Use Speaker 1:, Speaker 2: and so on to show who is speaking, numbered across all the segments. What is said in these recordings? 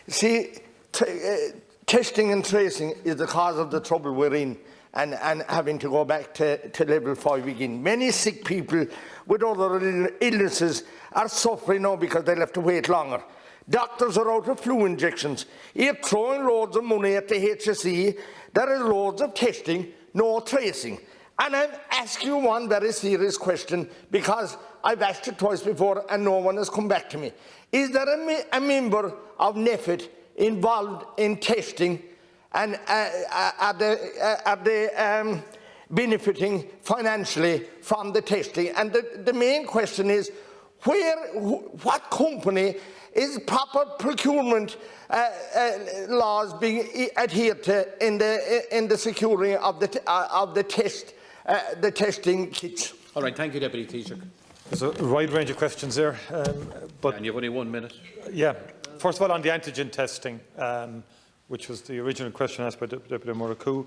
Speaker 1: See, testing and tracing is the cause of the trouble we're in, and having to go back to level 5 again. Many sick people with other illnesses are suffering now because they'll have to wait longer. Doctors are out of flu injections. You're throwing loads of money at the HSE. There is loads of testing, no tracing. And I'm asking you one very serious question, because I've asked it twice before and no one has come back to me. Is there a member of NEFIT involved in testing, and are they benefiting financially from the testing? And the main question is, what company is proper procurement laws being adhered to in the securing of the testing kits?
Speaker 2: All right, thank you, Deputy Taoiseach.
Speaker 3: There's a wide range of questions there, but
Speaker 2: and you have only 1 minute.
Speaker 3: Yeah, first of all, on the antigen testing, which was the original question asked by Deputy Muraku,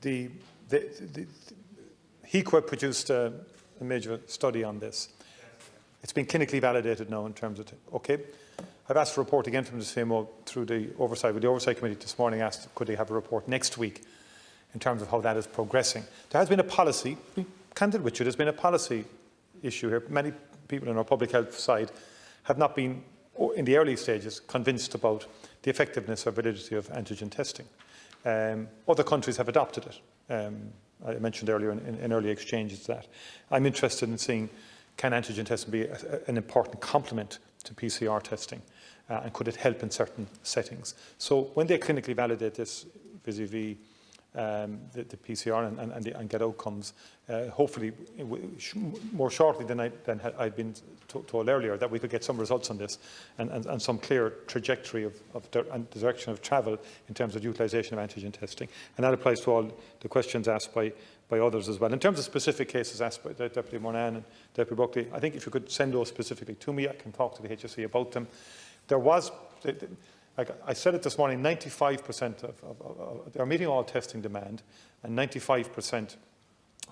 Speaker 3: the HEQA produced a major study on this. It's been clinically validated now in terms of, I've asked for a report again from the CMO through the oversight. The oversight committee this morning asked, could they have a report next week in terms of how that is progressing. There has been a policy, be candid with you, there's been a policy issue here. Many people on our public health side have not been, in the early stages, convinced about the effectiveness or validity of antigen testing. Other countries have adopted it. I mentioned earlier in early exchanges that. I'm interested in seeing, can antigen testing be an important complement to PCR testing, and could it help in certain settings? So when they clinically validate this vis-a-vis the PCR and get outcomes, hopefully more shortly than I'd been told earlier, that we could get some results on this and some clear trajectory and direction of travel in terms of utilisation of antigen testing. And that applies to all the questions asked by others as well. In terms of specific cases asked by Deputy Moran and Deputy Buckley, I think if you could send those specifically to me, I can talk to the HSE about them. There was, like I said it this morning, 95% they are meeting all testing demand, and 95%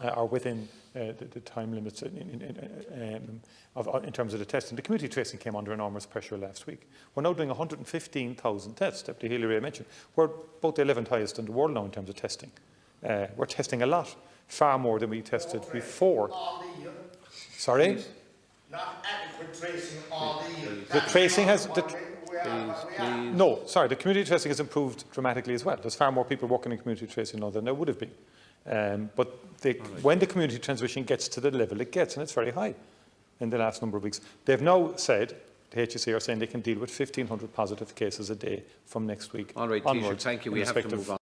Speaker 3: are within the time limits in terms of the testing. The community tracing came under enormous pressure last week. We're now doing 115,000 tests, Deputy Healy-Rae mentioned. We're about the 11th highest in the world now in terms of testing. We're testing a lot, far more than we tested before. Sorry?
Speaker 1: Not adequate tracing all the year.
Speaker 3: The tracing has... No, sorry, the community tracing has improved dramatically as well. There's far more people working in community tracing now than there would have been. But when the community transmission gets to the level it gets, and it's very high in the last number of weeks, they've now said, the HSE are saying they can deal with 1,500 positive cases a day from next week onwards.
Speaker 2: Thank you. We have to move on.